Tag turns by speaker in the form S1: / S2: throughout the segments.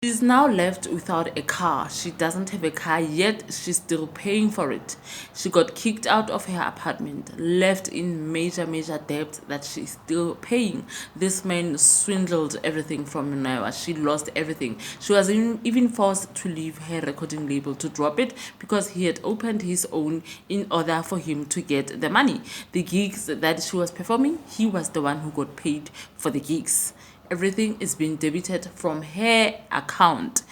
S1: She's now left without a car. She doesn't have a car yet. She's still paying for it. She got kicked out of her apartment, left in major, major debt that she's still paying. This man swindled everything from Moneoa. She lost everything. She was even forced to leave her recording label to drop it because he had opened his own in order for him to get the money. The gigs that she was performing, he was the one who got paid for the gigs. Everything is being debited from her account.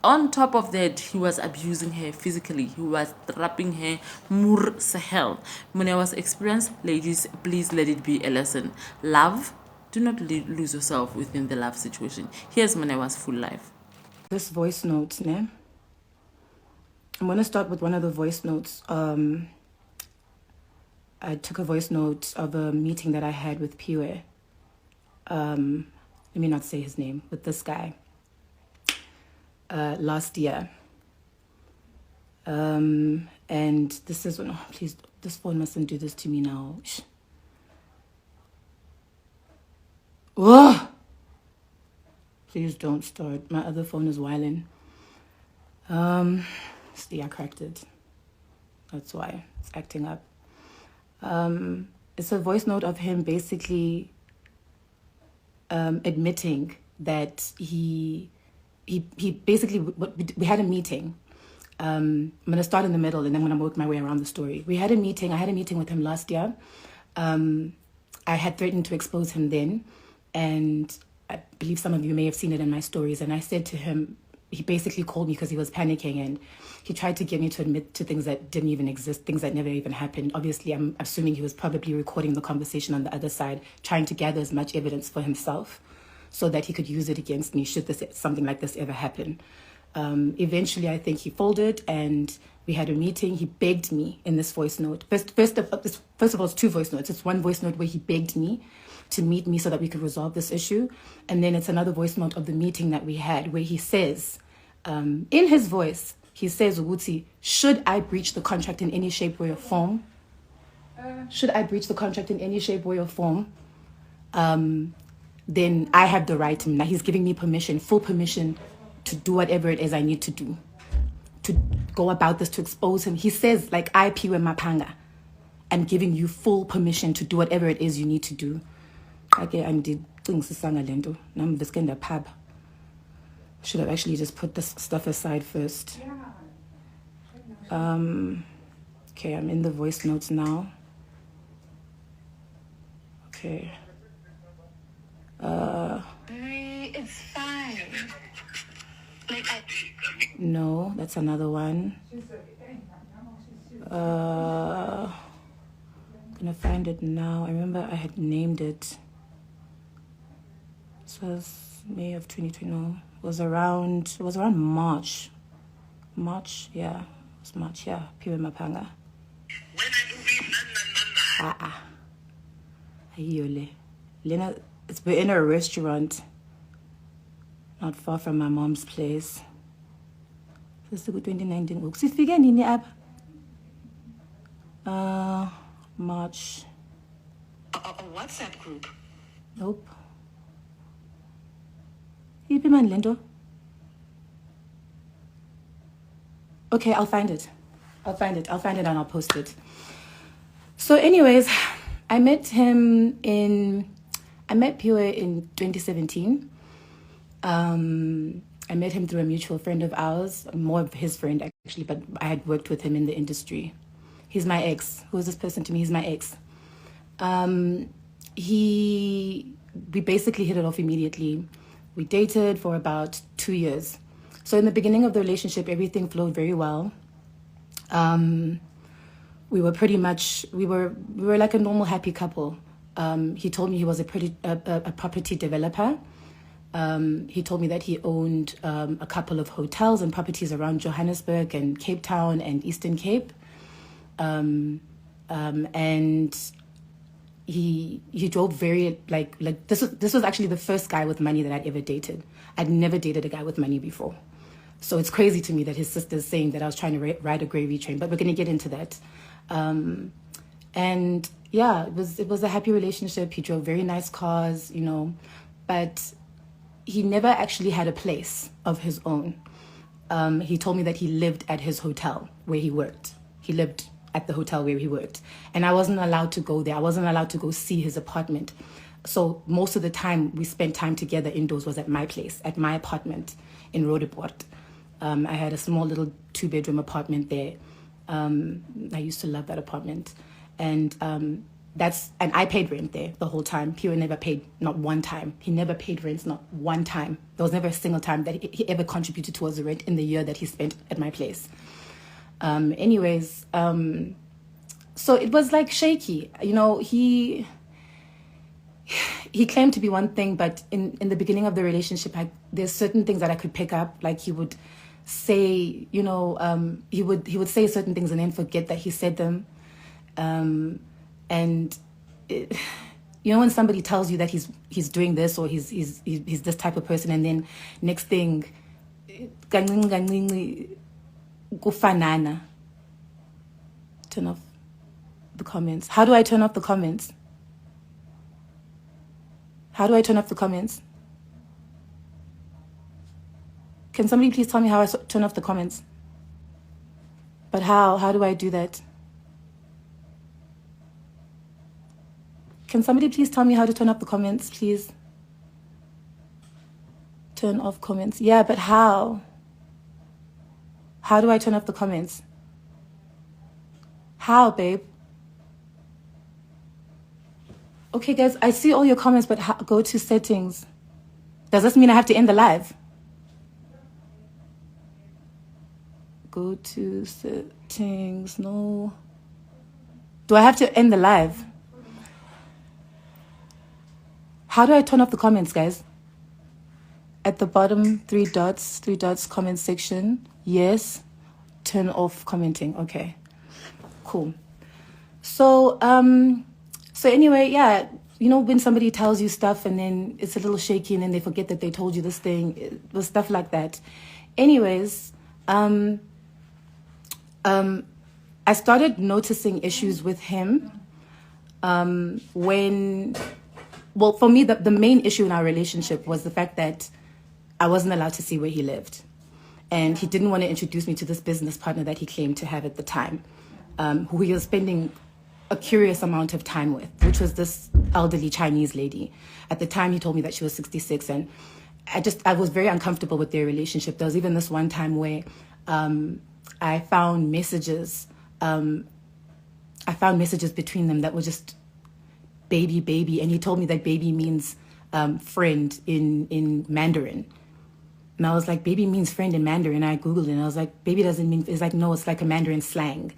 S1: On top of that, he was abusing her physically. He was trapping her mur sahel. Moneoa's experience, ladies, please let it be a lesson. Love, do not lose yourself within the love situation. Here's Moneoa's full life.
S2: This voice note, ne? I'm going to start with one of the voice notes. I took a voice note of a meeting that I had with Piwe. Let me not say his name, with this guy, last year. And this is, oh, please, this phone mustn't do this to me now. Oh! Please don't start. My other phone is whiling. See, I cracked it. That's why it's acting up. It's a voice note of him basically admitting that he basically, we had a meeting. I'm going to start in the middle and then I'm going to work my way around the story. I had a meeting with him last year. I had threatened to expose him then, and I believe some of you may have seen it in my stories. And I said to him, he basically called me because he was panicking, and he tried to get me to admit to things that didn't even exist, things that never even happened. Obviously, I'm assuming he was probably recording the conversation on the other side, trying to gather as much evidence for himself so that he could use it against me should something like this ever happen. Eventually, I think he folded, and we had a meeting. He begged me in this voice note. First of all, it's two voice notes. It's one voice note where he begged me to meet me so that we could resolve this issue. And then it's another voice note of the meeting that we had where he says, in his voice, he says, Uguti, should I breach the contract in any shape, way, or form? Should I breach the contract in any shape, way, or form? Then I have the right to, now he's giving me permission, full permission to do whatever it is I need to do, to go about this, to expose him. He says, like, I, Piwe Mapanga, I'm giving you full permission to do whatever it is you need to do. Okay, I did things to I'm this kind of pub. Should have actually just put this stuff aside first. Okay, I'm in the voice notes now. Okay.
S3: It's fine.
S2: No, that's another one. I'm gonna find it now. I remember I had named it. This was May of 2020. No, it was around March. March, yeah. It was March, yeah. Piwe Mapanga. Ayole. Lena, it's we're in a restaurant not far from my mom's place. This is 2019. Sifike nini apha? March.
S3: A WhatsApp group?
S2: Nope. Yiphi man lento? Okay, I'll find it and I'll post it. So anyways, I met Piwe in 2017. I met him through a mutual friend of ours, more of his friend actually, but I had worked with him in the industry. He's my ex. Who is this person to me? He's my ex. We basically hit it off immediately. We dated for about 2 years. So in the beginning of the relationship, everything flowed very well. We were like a normal happy couple. He told me he was a property developer. He told me that he owned a couple of hotels and properties around Johannesburg and Cape Town and Eastern Cape. And he drove very like this was actually the first guy with money that I'd ever dated. I'd never dated a guy with money before. So it's crazy to me that his sister's saying that I was trying to ride a gravy train, but we're going to get into that. And yeah, it was a happy relationship. He drove very nice cars, but he never actually had a place of his own. He told me that he lived at his hotel where he worked. He lived at the hotel where he worked. And I wasn't allowed to go there. I wasn't allowed to go see his apartment. So most of the time we spent time together indoors was at my place, at my apartment in Roodepoort. I had a small little 2-bedroom apartment there. I used to love that apartment. And I paid rent there the whole time. Pio never paid, not one time. He never paid rent, not one time. There was never a single time that he ever contributed towards the rent in the year that he spent at my place. So it was like shaky. You know, he claimed to be one thing, but in the beginning of the relationship, there's certain things that I could pick up. Like he would say, you know, he would say certain things and then forget that he said them. You know, when somebody tells you that he's doing this or he's this type of person, and then next thing, kufanana. Turn off the comments. How do I turn off the comments? How do I turn off the comments? Can somebody please tell me how I turn off the comments? But how? How do I do that? Can somebody please tell me how to turn off the comments, please? Turn off comments. Yeah, but how? How do I turn off the comments? How, babe? Okay, guys, I see all your comments, but go to settings. Does this mean I have to end the live? Go to settings. No. Do I have to end the live? How do I turn off the comments, guys? At the bottom, 3 dots, comment section. Yes. Turn off commenting. Okay. Cool. So anyway, yeah, you know, when somebody tells you stuff and then it's a little shaky and then they forget that they told you this thing, it was stuff like that. Anyways, I started noticing issues with him well, for me, the main issue in our relationship was the fact that I wasn't allowed to see where he lived. And he didn't want to introduce me to this business partner that he claimed to have at the time, who he was spending a curious amount of time with, which was this elderly Chinese lady. At the time, he told me that she was 66, and I was very uncomfortable with their relationship. There was even this one time where I found messages between them that were just baby, and he told me that baby means friend in Mandarin. And I was like, baby means friend in Mandarin. I Googled it and I was like, baby doesn't mean, it's like, no, it's like a Mandarin slang.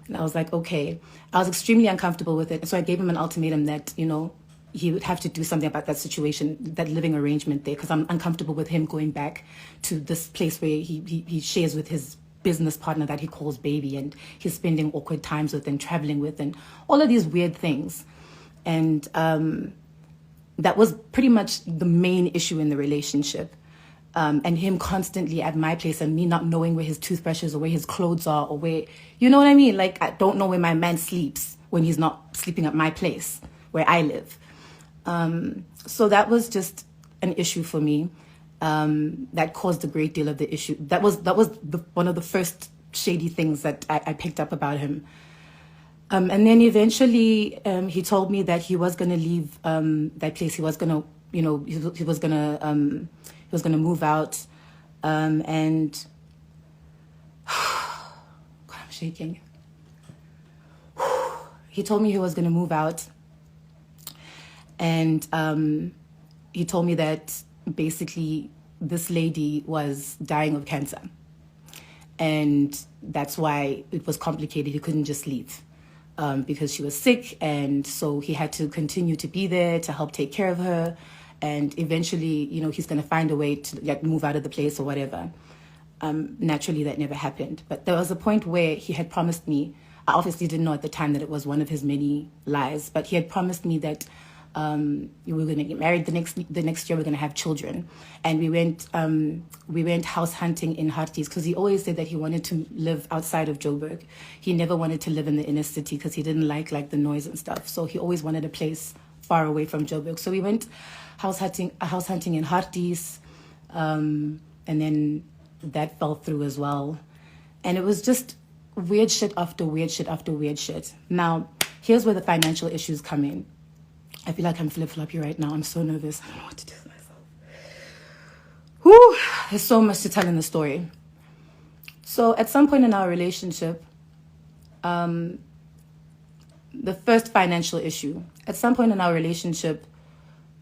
S2: And I was like, okay. I was extremely uncomfortable with it. So I gave him an ultimatum that, you know, he would have to do something about that situation, that living arrangement there, because I'm uncomfortable with him going back to this place where he shares with his business partner that he calls baby, and he's spending awkward times with and traveling with and all of these weird things. And that was pretty much the main issue in the relationship. And him constantly at my place and me not knowing where his toothbrushes or where his clothes are or where, you know what I mean? Like, I don't know where my man sleeps when he's not sleeping at my place where I live. So that was just an issue for me. That caused a great deal of the issue. That was one of the first shady things that I picked up about him. And then eventually he told me that he was going to leave that place. He was going to, you know, he was going to move out. And God, I'm shaking. He told me he was going to move out. And he told me that basically this lady was dying of cancer. And that's why it was complicated. He couldn't just leave. Because she was sick, and so he had to continue to be there to help take care of her, and eventually, you know, he's going to find a way to move out of the place or whatever. Naturally, that never happened. But there was a point where he had promised me, I obviously didn't know at the time that it was one of his many lies, but he had promised me that we were going to get married the next year, we're going to have children. And we went house hunting in Harties, because he always said that he wanted to live outside of Joburg. He never wanted to live in the inner city because he didn't like the noise and stuff. So he always wanted a place far away from Joburg. So we went house hunting in Harties, and then that fell through as well. And it was just weird shit after weird shit after weird shit. Now, here's where the financial issues come in. I feel like I'm flip-floppy right now. I'm so nervous. I don't know what to do with myself. Whew, there's so much to tell in the story. So at some point in our relationship, the first financial issue, at some point in our relationship,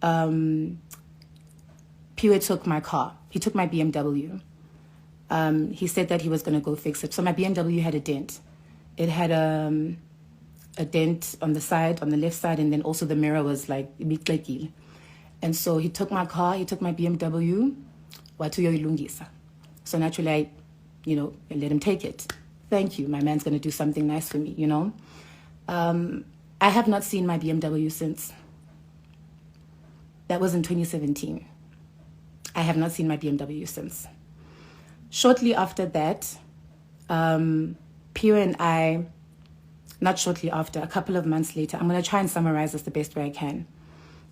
S2: Piwe took my car. He took my BMW. He said that he was going to go fix it. So my BMW had a dent. It had a dent on the side, on the left side, and then also the mirror was like miklekile. And so he took my car, he took my BMW, so naturally I, let him take it. Thank you, my man's going to do something nice for me, I have not seen my BMW since. That was in 2017. I have not seen my BMW since. Shortly after that, Pio and I, not shortly after, a couple of months later, I'm going to try and summarize this the best way I can.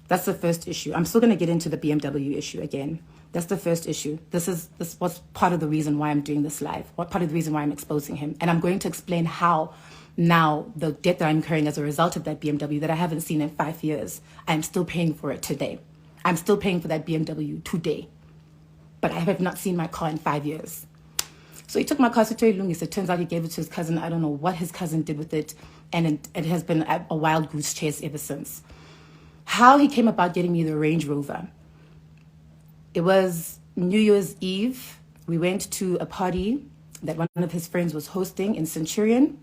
S2: That's the first issue. I'm still going to get into the BMW issue again. That's the first issue. This was part of the reason why I'm doing this live, part of the reason why I'm exposing him. And I'm going to explain how now the debt that I'm incurring as a result of that BMW that I haven't seen in 5 years, I'm still paying for it today. I'm still paying for that BMW today. But I have not seen my car in 5 years. So he took my car to Lungis. It turns out he gave it to his cousin. I don't know what his cousin did with it. And it has been a wild goose chase ever since. How he came about getting me the Range Rover. It was New Year's Eve. We went to a party that one of his friends was hosting in Centurion.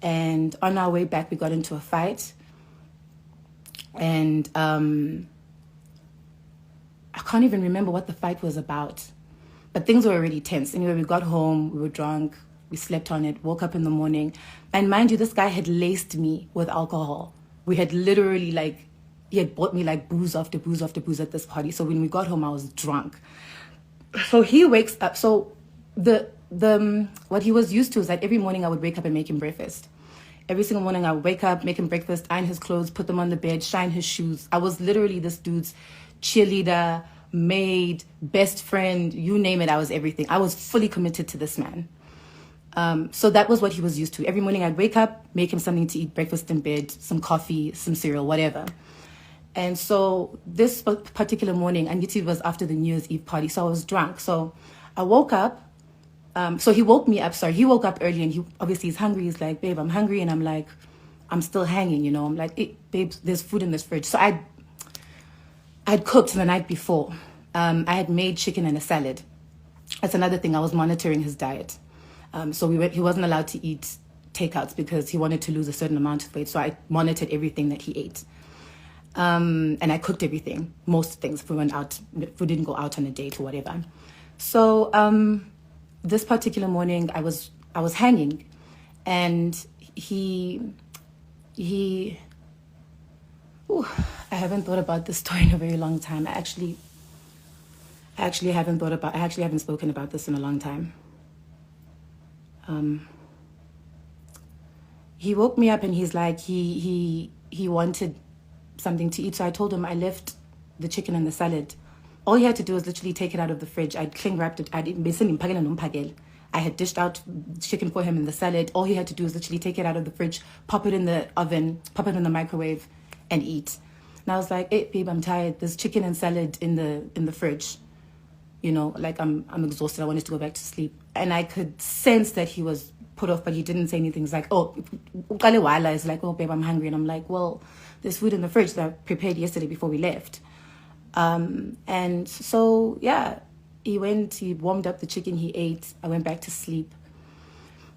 S2: And on our way back, we got into a fight. And I can't even remember what the fight was about. But things were already tense. Anyway, we got home, we were drunk, we slept on it, woke up in the morning. And mind you, this guy had laced me with alcohol. We had literally he had bought me booze after booze after booze at this party. So when we got home, I was drunk. So he wakes up. So what he was used to is that every morning I would wake up and make him breakfast. Every single morning I would wake up, make him breakfast, iron his clothes, put them on the bed, shine his shoes. I was literally this dude's cheerleader, maid, best friend, you name it, I was everything. I was fully committed to this man. So that was what he was used to. Every morning I'd wake up, make him something to eat, breakfast in bed, some coffee, some cereal, whatever. And so this particular morning, and it was after the New Year's Eve party, so I was drunk. So I woke up. So he woke me up, he woke up early and he's hungry. He's like, babe, I'm hungry. And I'm like, I'm still hanging, I'm like, hey, babe, there's food in this fridge. So I'd cooked the night before. I had made chicken and a salad. That's another thing. I was monitoring his diet. So he wasn't allowed to eat takeouts because he wanted to lose a certain amount of weight. So I monitored everything that he ate. And I cooked everything, most things, if we didn't go out on a date or whatever. So this particular morning, I was hanging, and I haven't thought about this story in a very long time. I actually haven't spoken about this in a long time. He woke me up and he's like, he wanted something to eat. So I told him I left the chicken and the salad. All he had to do was literally take it out of the fridge. I'd cling wrapped it. I had dished out chicken for him in the salad. All he had to do was literally take it out of the fridge, pop it in the oven, pop it in the microwave, and eat. And I was like, hey, babe, I'm tired. There's chicken and salad in the fridge. I'm exhausted. I wanted to go back to sleep. And I could sense that he was put off, but he didn't say anything. He's like, it's like, oh, babe, I'm hungry. And I'm like, well, there's food in the fridge that I prepared yesterday before we left. And so, yeah, he warmed up the chicken, he ate. I went back to sleep.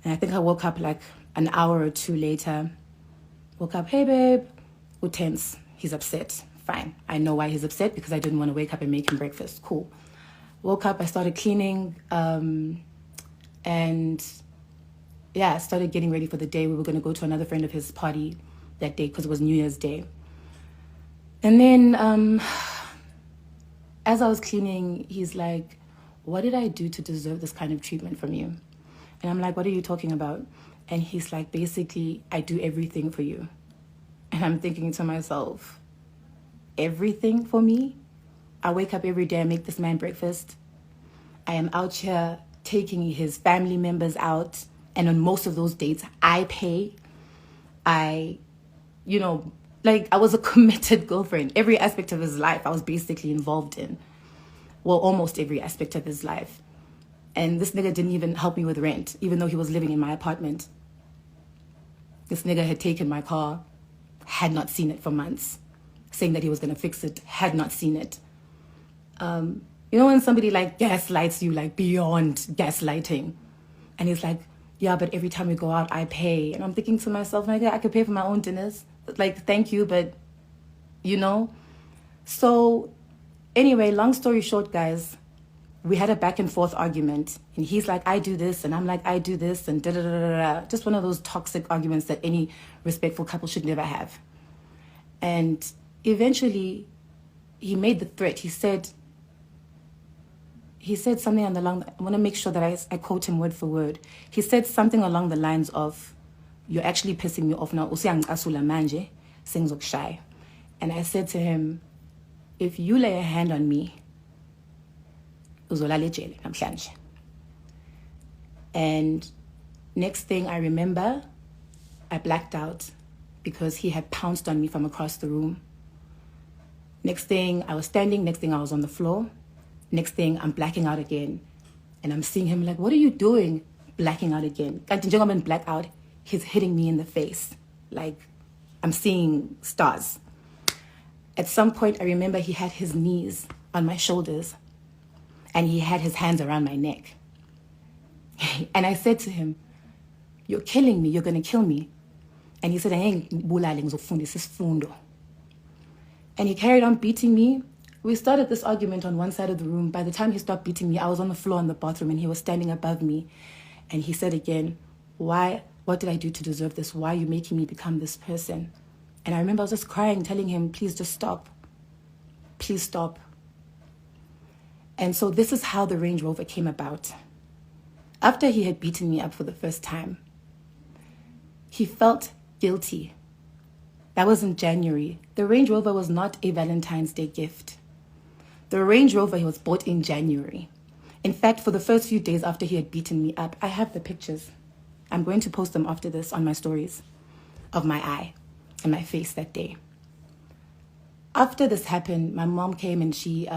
S2: And I think I woke up an hour or two later. Woke up, hey, babe. We're tense. He's upset. Fine. I know why he's upset, because I didn't want to wake up and make him breakfast. Cool. Woke up, I started cleaning. And yeah, I started getting ready for the day. We were going to go to another friend of his party that day because it was New Year's Day. And then as I was cleaning, he's like, what did I do to deserve this kind of treatment from you? And I'm like, what are you talking about? And he's like, basically, I do everything for you. And I'm thinking to myself, everything for me. I wake up every day, I make this man breakfast. I am out here taking his family members out. And on most of those dates, I pay. I was a committed girlfriend. Every aspect of his life, I was basically involved in. Well, almost every aspect of his life. And this nigga didn't even help me with rent, even though he was living in my apartment. This nigga had taken my car, had not seen it for months, saying that he was going to fix it, had not seen it. When somebody like gaslights you, like beyond gaslighting, and he's like, yeah, but every time we go out, I pay. And I'm thinking to myself, nigga, I could pay for my own dinners. Like, thank you, but, So, anyway, long story short, guys, we had a back and forth argument. And he's like, I do this, and I'm like, I do this, and da-da-da-da-da. Just one of those toxic arguments that any respectful couple should never have. And eventually, he made the threat. He said something I want to make sure that I quote him word for word. He said something along the lines of, you're actually pissing me off now. And I said to him, if you lay a hand on me, and next thing I remember, I blacked out because he had pounced on me from across the room. Next thing I was standing, next thing I was on the floor. Next thing, I'm blacking out again. And I'm seeing him like, what are you doing? Blacking out again. And black out, he's hitting me in the face. Like, I'm seeing stars. At some point, I remember he had his knees on my shoulders. And he had his hands around my neck. And I said to him, you're killing me. You're going to kill me. And he said, I ain't bulaling zofundisa isifundo. And he carried on beating me. We started this argument on one side of the room. By the time he stopped beating me, I was on the floor in the bathroom and he was standing above me. And he said again, what did I do to deserve this? Why are you making me become this person? And I remember I was just crying, telling him, please just stop. Please stop. And so this is how the Range Rover came about. After he had beaten me up for the first time, he felt guilty. That was in January. The Range Rover was not a Valentine's Day gift. The Range Rover, he was bought in January. In fact, for the first few days after he had beaten me up, I have the pictures. I'm going to post them after this on my stories of my eye and my face that day. After this happened, my mom came and she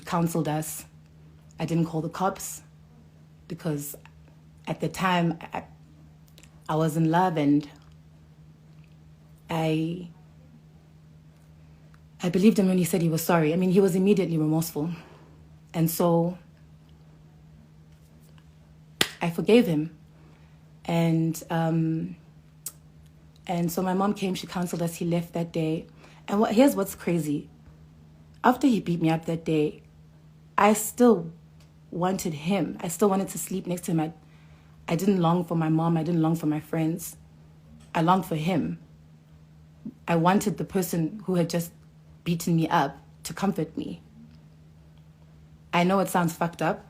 S2: counseled us. I didn't call the cops because at the time I was in love and I believed him when he said he was sorry. I mean, he was immediately remorseful. And so I forgave him. And so my mom came, she counseled us, he left that day. And here's what's crazy. After he beat me up that day, I still wanted him. I still wanted to sleep next to him. I didn't long for my mom. I didn't long for my friends. I longed for him. I wanted the person who had just beaten me up to comfort me. I know it sounds fucked up.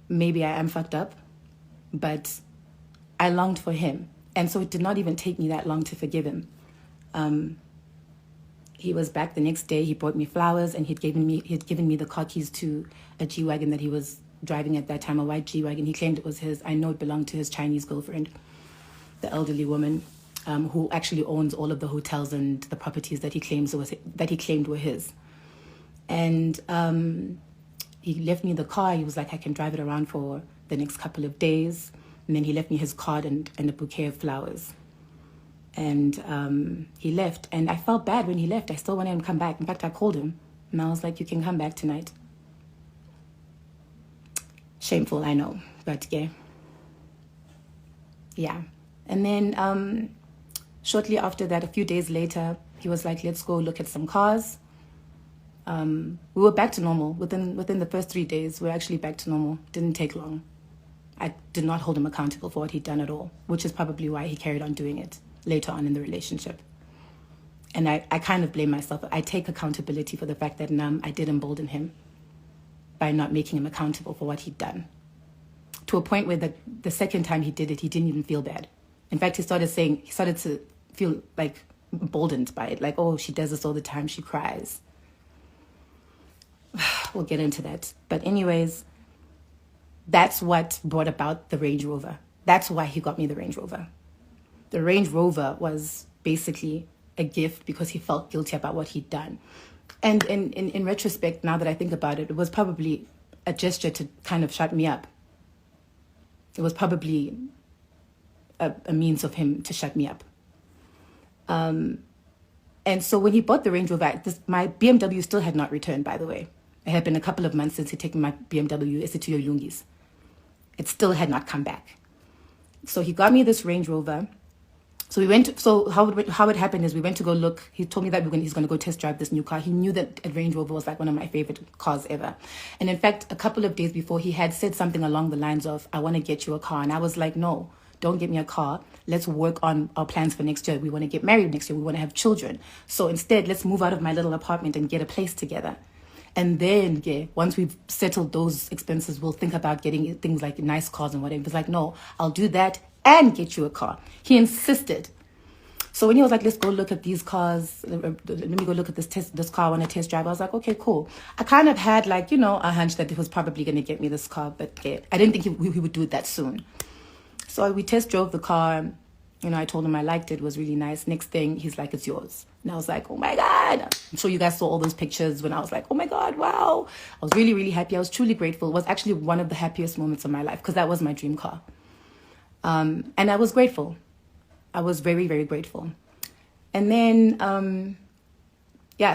S2: Maybe I am fucked up. But I longed for him. And so it did not even take me that long to forgive him. He was back the next day. He brought me flowers and he had given me the car keys to a G-Wagon that he was driving at that time, a white G-Wagon. He claimed it was his. I know it belonged to his Chinese girlfriend, the elderly woman, who actually owns all of the hotels and the properties that he claimed were his. And he left me the car. He was like, I can drive it around for the next couple of days. And then he left me his card and a bouquet of flowers. And he left. And I felt bad when he left. I still wanted him to come back. In fact, I called him. And I was like, you can come back tonight. Shameful, I know. But yeah. Yeah. And then shortly after that, a few days later, he was like, let's go look at some cars. We were back to normal. Within the first 3 days, we were actually back to normal. Didn't take long. I did not hold him accountable for what he'd done at all, which is probably why he carried on doing it later on in the relationship. And I kind of blame myself. I take accountability for the fact that I did embolden him by not making him accountable for what he'd done. To a point where the second time he did it, he didn't even feel bad. In fact, he started to feel like emboldened by it. Like, oh, she does this all the time. She cries. We'll get into that. But anyways, that's what brought about the Range Rover. That's why he got me the Range Rover. The Range Rover was basically a gift because he felt guilty about what he'd done. And in retrospect, now that I think about it, it was probably a gesture to kind of shut me up. It was probably a means of him to shut me up. And so when he bought the Range Rover, my BMW still had not returned, by the way. It had been a couple of months since he'd taken my BMW Esituyo Yungis. It still had not come back. So he got me this Range Rover. So we went. So how it happened is we went to go look. He told me that he's going to go test drive this new car. He knew that a Range Rover was like one of my favorite cars ever. And in fact, a couple of days before, he had said something along the lines of, "I want to get you a car." And I was like, "No, don't get me a car. Let's work on our plans for next year. We want to get married next year. We want to have children. So instead, let's move out of my little apartment and get a place together. And then, once we've settled those expenses, we'll think about getting things like nice cars and whatever." He was like, "No, I'll do that and get you a car." He insisted. So when he was like, "Let's go look at these cars. Let me go look at this car I want to test drive." I was like, "Okay, cool." I kind of had like, a hunch that he was probably going to get me this car, but I didn't think he would do it that soon. So we test drove the car. I told him I liked it. It was really nice. Next thing, he's like, "It's yours." And I was like, "Oh my God." I'm sure you guys saw all those pictures when I was like, "Oh my God, wow." I was really, really happy. I was truly grateful. It was actually one of the happiest moments of my life because that was my dream car. And I was grateful. I was very, very grateful. And then,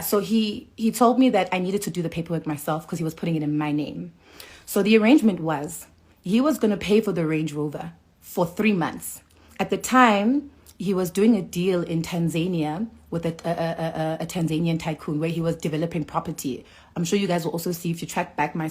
S2: so he told me that I needed to do the paperwork myself because he was putting it in my name. So the arrangement was he was going to pay for the Range Rover for 3 months. At the time, he was doing a deal in Tanzania with a Tanzanian tycoon where he was developing property. I'm sure you guys will also see if you track back my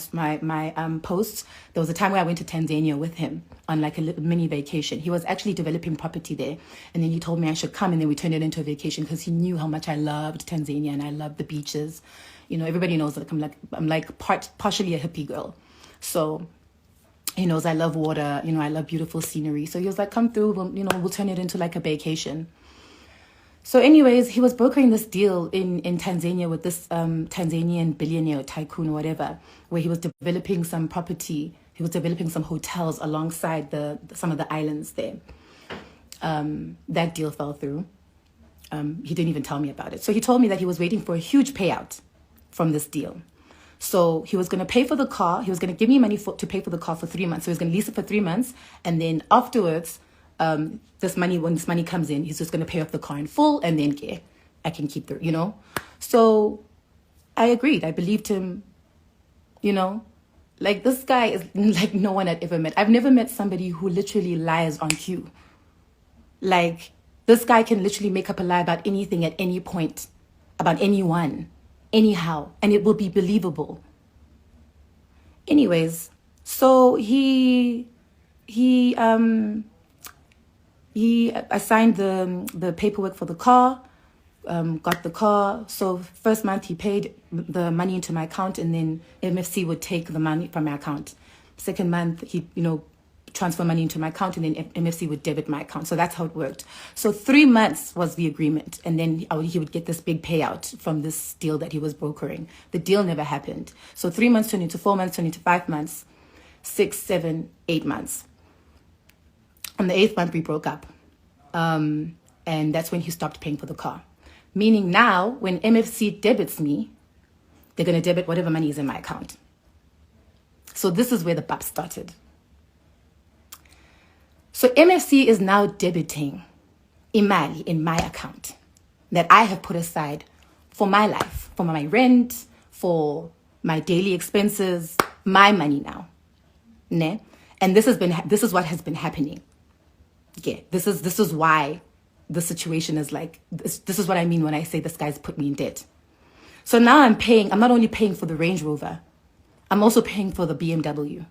S2: posts. There was a time where I went to Tanzania with him on like a little mini vacation. He was actually developing property there, and then he told me I should come, and then we turned it into a vacation because he knew how much I loved Tanzania and I loved the beaches. Everybody knows that I'm like partially a hippie girl, so. He knows I love water, I love beautiful scenery. So he was like, "Come through, we'll turn it into like a vacation." So anyways, he was brokering this deal in Tanzania with this Tanzanian billionaire tycoon or whatever, where he was developing some property. He was developing some hotels alongside some of the islands there. That deal fell through. He didn't even tell me about it. So he told me that he was waiting for a huge payout from this deal. So he was going to pay for the car. He was going to give me money to pay for the car for 3 months. So he was going to lease it for 3 months. And then afterwards, when this money comes in, he's just going to pay off the car in full. And then I can keep the. So I agreed. I believed him, Like this guy is like no one I'd ever met. I've never met somebody who literally lies on cue. Like this guy can literally make up a lie about anything at any point, about anyone. Anyhow, and it will be believable. Anyways, so he assigned the paperwork for the car, got the car. So first month he paid the money into my account, and then MFC would take the money from my account. Second month he transfer money into my account, and then MFC would debit my account. So that's how it worked. So 3 months was the agreement, and then he would get this big payout from this deal that he was brokering. The deal never happened. So 3 months turned into 4 months, turned into 5 months, 6, 7, 8 months. On the 8th month, we broke up. And that's when he stopped paying for the car. Meaning now, when MFC debits me, they're going to debit whatever money is in my account. So this is where the BAP started. So MFC is now debiting imali in my account that I have put aside for my life, for my rent, for my daily expenses, my money now. Ne? And this is what has been happening. Yeah, this is why the situation is like this. This is what I mean when I say this guy's put me in debt. So now I'm not only paying for the Range Rover, I'm also paying for the BMW.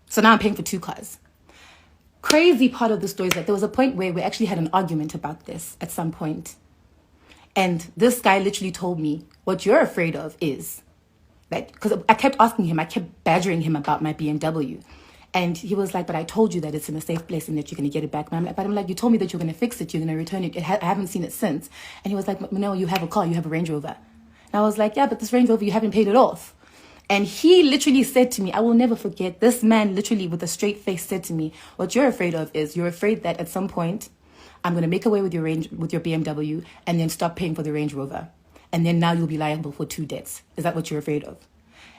S2: So now I'm paying for 2 cars. Crazy part of the story is that there was a point where we actually had an argument about this at some point. And this guy literally told me, "What you're afraid of is that," because I kept asking him, I kept badgering him about my BMW. And he was like, but I told you that it's in a safe place and that you're going to get it back. But I'm like, you told me that you're going to fix it. You're going to return it. I haven't seen it since. And he was like, no, you have a car. You have a Range Rover. And I was like, yeah, but this Range Rover, you haven't paid it off. And he literally said to me, I will never forget, this man literally with a straight face said to me, what you're afraid of is you're afraid that at some point I'm going to make away with your BMW and then stop paying for the Range Rover. And then now you'll be liable for 2 debts. Is that what you're afraid of?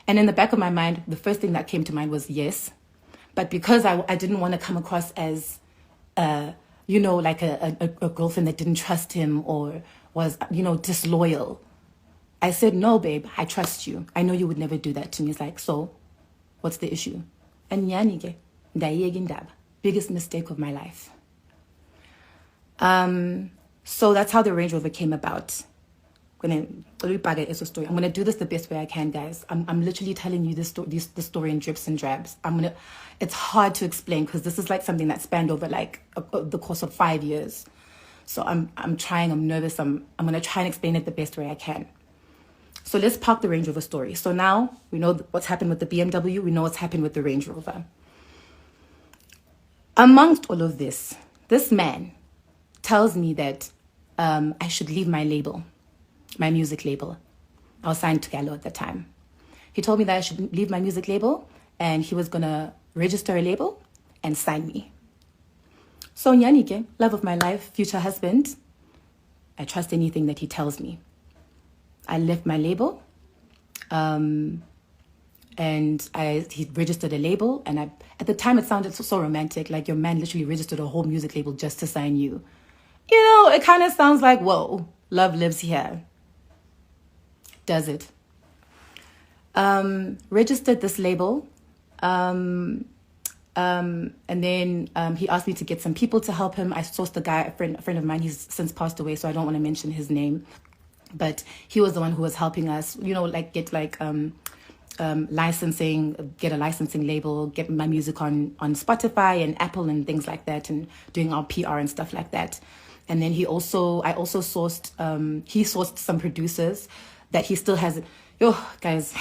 S2: And in the back of my mind, the first thing that came to mind was yes. But because I didn't want to come across as, like a girlfriend that didn't trust him or was, disloyal, I said, no, babe, I trust you. I know you would never do that to me. It's like, so what's the issue? And yanike, biggest mistake of my life. So that's how the Range Rover came about. I'm gonna do this the best way I can, guys. I'm literally telling you this story in drips and drabs. It's hard to explain because this is like something that spanned over like the course of 5 years. So I'm nervous. I'm gonna try and explain it the best way I can. So let's park the Range Rover story. So now we know what's happened with the BMW. We know what's happened with the Range Rover. Amongst all of this man tells me that I should leave my label. My music label. I was signed to Gallo at the time. He told me that I should leave my music label and he was going to register a label and sign me. So Nyanike, love of my life, future husband, I trust anything that he tells me. I left my label and he registered a label and at the time it sounded so romantic, like your man literally registered a whole music label just to sign you. It kind of sounds like, whoa, love lives here. Does it? Registered this label. And then he asked me to get some people to help him. I sourced a guy, a friend of mine. He's since passed away, so I don't want to mention his name. But he was the one who was helping us, get licensing, get a licensing label, get my music on Spotify and Apple and things like that, and doing our PR and stuff like that. And then I also sourced, he sourced some producers that he still has. Guys,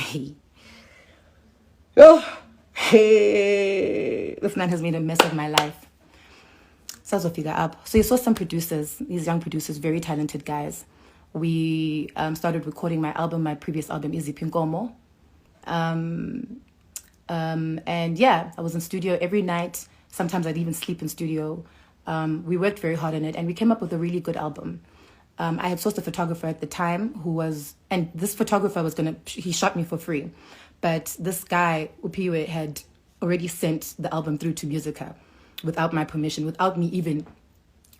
S2: this man has made a mess of my life. So figure up. So he saw some producers, these young producers, very talented guys. We started recording my previous album, Izipinkomo. And yeah, I was in studio every night. Sometimes I'd even sleep in studio. We worked very hard on it and we came up with a really good album. I had sourced a photographer at the time and this photographer he shot me for free. But this guy, Upiwe, had already sent the album through to Musica without my permission, without me even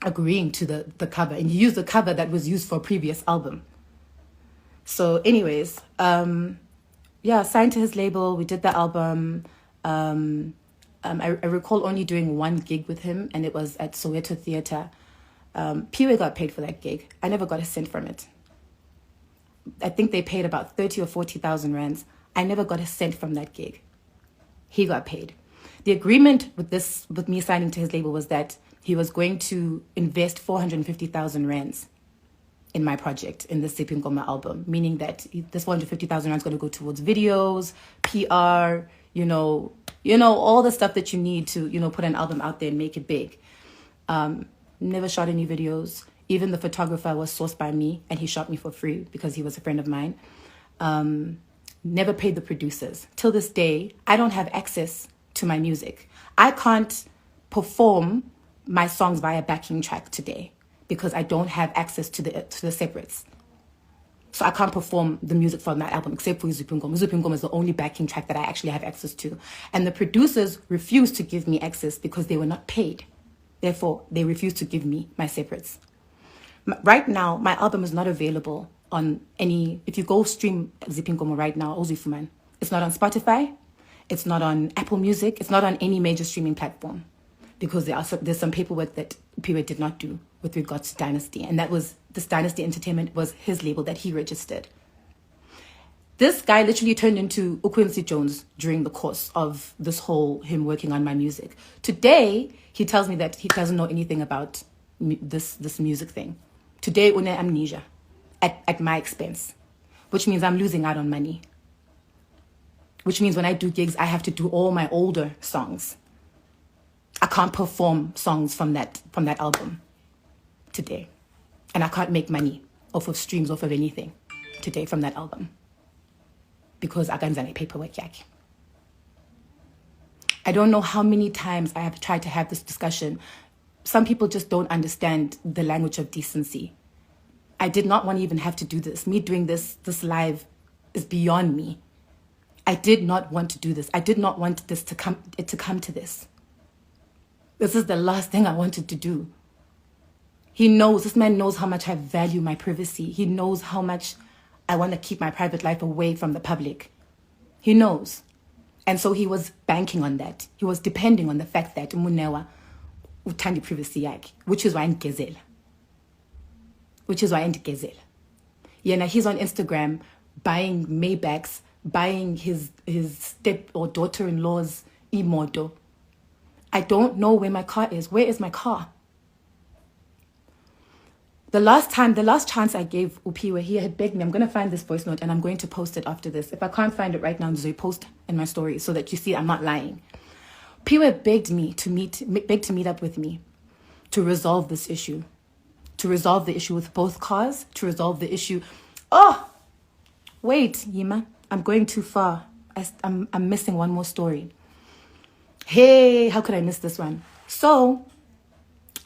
S2: agreeing to the cover. And he used the cover that was used for a previous album. So anyways, signed to his label. We did the album. I recall only doing one gig with him, and it was at Soweto Theatre. Piwe got paid for that gig. I never got a cent from it. I think they paid about 30 or 40,000 rands. I never got a cent from that gig. He got paid. The agreement with me signing to his label was that he was going to invest 450,000 rands in my project, in the Sipin Goma album, meaning that this 450,000 rands is going to go towards videos, PR, all the stuff that you need to, put an album out there and make it big. Never shot any videos. Even the photographer was sourced by me and he shot me for free because he was a friend of mine. Never paid the producers. Till this day, I don't have access to my music. I can't perform my songs via backing track today because I don't have access to the separates. So I can't perform the music from that album except for Zupungom. Zupungom is the only backing track that I actually have access to. And the producers refused to give me access because they were not paid. Therefore, they refused to give me my separates. Right now, my album is not available on any... If you go stream Zipinkomo right now, Ozifuman, it's not on Spotify. It's not on Apple Music. It's not on any major streaming platform because there's some paperwork that Piwe did not do with regards to Dynasty. And this Dynasty Entertainment was his label that he registered. This guy literally turned into Quincy Jones during the course of this whole him working on my music. Today, he tells me that he doesn't know anything about this music thing. Today, une amnesia at my expense, which means I'm losing out on money. Which means when I do gigs, I have to do all my older songs I can't perform songs from that album today. And I can't make money off of streams, off of anything today from that album. Because I can't paperwork yak. I don't know how many times I have tried to have this discussion. Some people just don't understand the language of decency. I did not want to even have to do this. Me doing this live is beyond me. I did not want to do this. I did not want this to come to this. This is the last thing I wanted to do. This man knows how much I value my privacy. He knows how much I want to keep my private life away from the public. He knows. And so he was banking on that. He was depending on the fact that Moneoa uthanda privacy yakhe, which is why ndigezela. Yeah, he's on Instagram buying Maybachs, buying his step or daughter-in-law's imoto. I don't know where my car is. Where is my car? The last chance I gave Upiwe, he had begged me, I'm going to find this voice note and I'm going to post it after this. If I can't find it right now, I'll post in my story so that you see I'm not lying. Upiwe begged to meet up with me to resolve this issue. To resolve the issue with both cars, to resolve the issue. Oh, wait, Yima, I'm going too far. I'm missing one more story. Hey, how could I miss this one? So,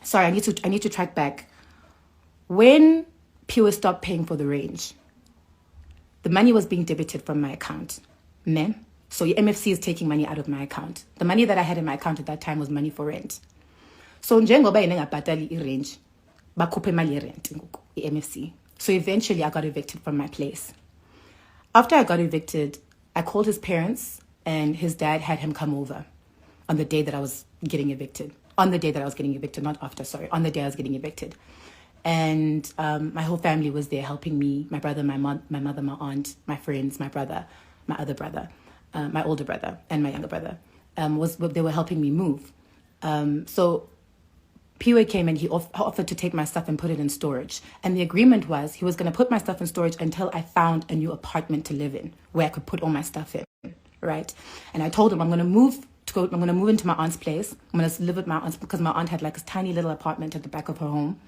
S2: sorry, I need to track back. When Pure stopped paying for the range, the money was being debited from my account. So MFC is taking money out of my account. The money that I had in my account at that time was money for rent. So njengoba ingabhatali i-range, bakhuphe imali ye-rent i-MFC. So eventually I got evicted from my place. After I got evicted, I called his parents and his dad had him come over on the day that I was getting evicted. On the day that I was getting evicted, not after, sorry. On the day I was getting evicted. And my whole family was there helping me. My brother, my mother, my aunt, my friends, my brother, my other brother, my older brother, and my younger brother. They were helping me move. So Piwe came and he offered to take my stuff and put it in storage. And the agreement was he was going to put my stuff in storage until I found a new apartment to live in where I could put all my stuff in, right? And I told him I'm going to move into my aunt's place. I'm going to live with my aunt because my aunt had like a tiny little apartment at the back of her home.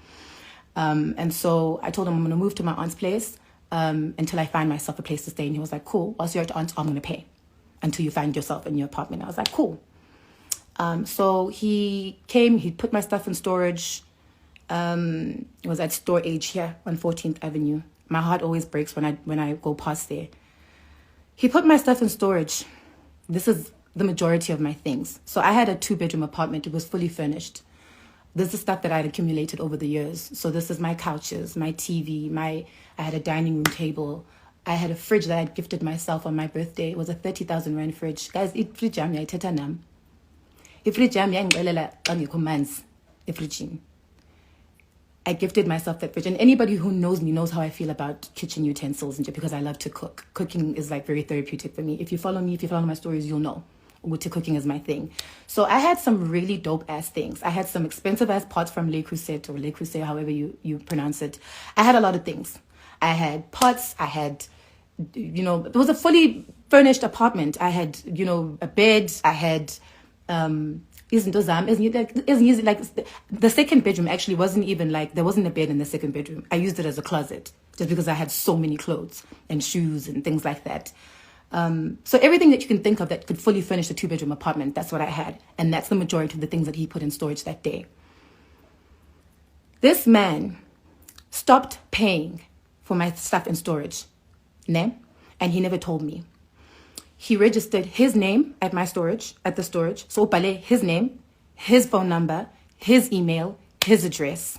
S2: And so I told him I'm going to move to my aunt's place until I find myself a place to stay. And he was like, cool. Whilst you're at aunt's, I'm going to pay until you find yourself a new apartment. I was like, cool. So he came, he put my stuff in storage. It was at Store Age here on 14th Avenue. My heart always breaks when I go past there. He put my stuff in storage. This is the majority of my things. So I had a 2-bedroom apartment. It was fully furnished. This is stuff that I had accumulated over the years. So this is my couches, my TV, I had a dining room table. I had a fridge that I had gifted myself on my birthday. It was a 30,000 rand fridge. Guys, ifridge yami ayithetha nami. Ifridge yami yangicelela angekho manzi efridgini. I gifted myself that fridge. And anybody who knows me knows how I feel about kitchen utensils and because I love to cook. Cooking is like very therapeutic for me. If you follow my stories, you'll know. Cooking is my thing. So I had some really dope ass things. I had some expensive ass pots from Le Creuset or Le Creuset, however you pronounce it. I had a lot of things. I had pots. I had, it was a fully furnished apartment. I had, a bed. I had, like the second bedroom actually wasn't even like, there wasn't a bed in the second bedroom. I used it as a closet just because I had so many clothes and shoes and things like that. So everything that you can think of that could fully furnish a 2-bedroom apartment, that's what I had. And that's the majority of the things that he put in storage that day. This man stopped paying for my stuff in storage. And he never told me. He registered his name at the storage. So Upale, his name, his phone number, his email, his address.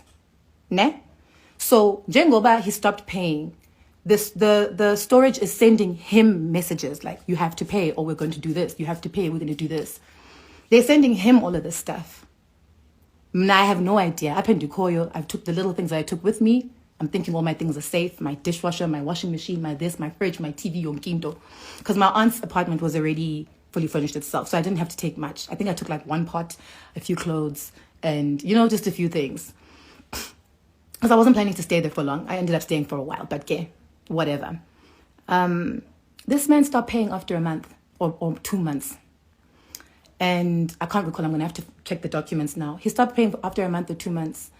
S2: So Jengoba, he stopped paying. The storage is sending him messages like, you have to pay or we're going to do this. You have to pay, we're going to do this. They're sending him all of this stuff. I have no idea. I took the little things that I took with me. I'm thinking all my things are safe. My dishwasher, my washing machine, my fridge, my TV, yonkindo. Because my aunt's apartment was already fully furnished itself. So I didn't have to take much. I think I took like one pot, a few clothes, and, just a few things. Because I wasn't planning to stay there for long. I ended up staying for a while, but whatever. This man stopped paying after a month or 2 months. And I can't recall, I'm going to have to check the documents now. He stopped paying after a month or 2 months.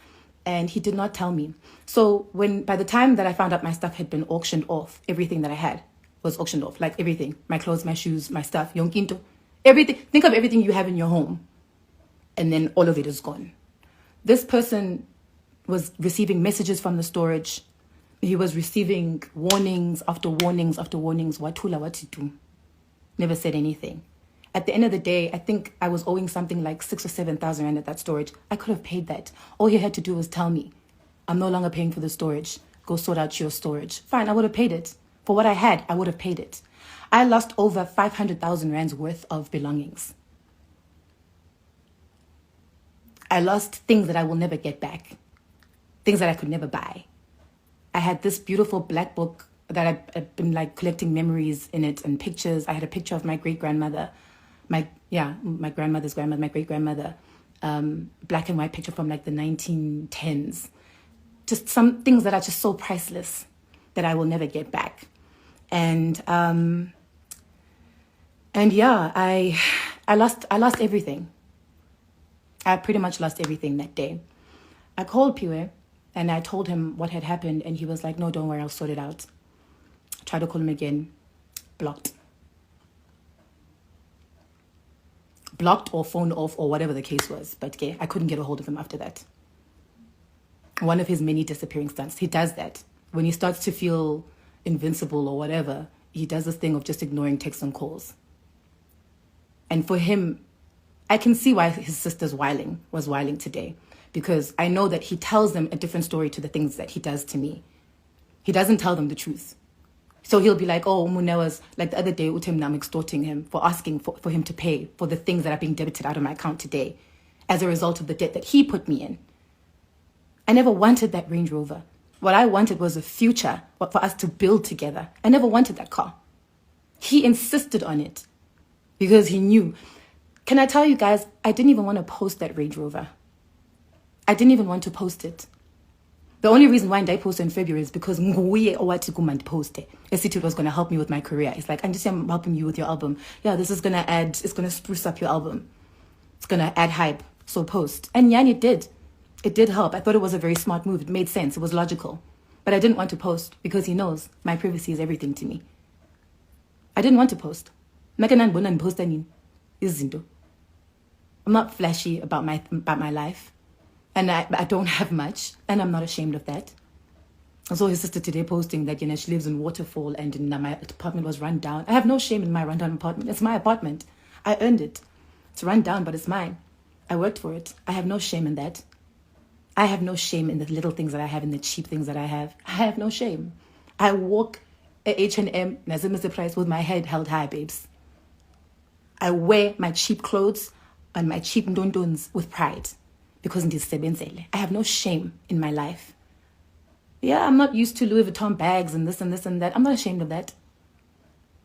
S2: And he did not tell me. So by the time that I found out my stuff had been auctioned off, everything that I had was auctioned off. Like everything, my clothes, my shoes, my stuff, yonkinto, everything. Think of everything you have in your home. And then all of it is gone. This person was receiving messages from the storage. He was receiving warnings after warnings after warnings. Watula, what to do? Never said anything. At the end of the day, I think I was owing something like 6,000 or 7,000 rand at that storage. I could have paid that. All he had to do was tell me, I'm no longer paying for the storage. Go sort out your storage. Fine, I would have paid it. For what I had, I would have paid it. I lost over 500,000 rands worth of belongings. I lost things that I will never get back. Things that I could never buy. I had this beautiful black book that I've been like collecting memories in it and pictures. I had a picture of my great-grandmother. My grandmother's grandmother, my great-grandmother, black and white picture from like the 1910s. Just some things that are just so priceless that I will never get back. And yeah, I lost everything. I pretty much lost everything that day. I called Piwe and I told him what had happened, and he was like, no, don't worry, I'll sort it out. I tried to call him again, blocked. Blocked or phoned off or whatever the case was. But okay, I couldn't get a hold of him after that. One of his many disappearing stunts. He does that. When he starts to feel invincible or whatever, he does this thing of just ignoring texts and calls. And for him, I can see why his sister's was whiling today. Because I know that he tells them a different story to the things that he does to me. He doesn't tell them the truth. So he'll be like, oh, Moneoa's, like the other day, I'm extorting him for asking for him to pay for the things that are being debited out of my account today as a result of the debt that he put me in. I never wanted that Range Rover. What I wanted was a future for us to build together. I never wanted that car. He insisted on it because he knew. Can I tell you guys, I didn't even want to post that Range Rover. I didn't even want to post it. The only reason why I posted in February is because nguye owathi kumandi poste. It was going to help me with my career. It's like, I'm helping you with your album. Yeah, this is going to it's going to spruce up your album. It's going to add hype. So post. And yeah, it did. It did help. I thought it was a very smart move. It made sense. It was logical. But I didn't want to post because he knows my privacy is everything to me. I didn't want to post. I'm not flashy about my life. And I don't have much, and I'm not ashamed of that. I saw his sister today posting that, she lives in Waterfall and my apartment was run down. I have no shame in my rundown apartment. It's my apartment. I earned it. It's run down, but it's mine. I worked for it. I have no shame in that. I have no shame in the little things that I have and the cheap things that I have. I have no shame. I walk at H&M, Mr. Price, with my head held high, babes. I wear my cheap clothes and my cheap ndondons with pride. Because I have no shame in my life. Yeah, I'm not used to Louis Vuitton bags and this and this and that. I'm not ashamed of that.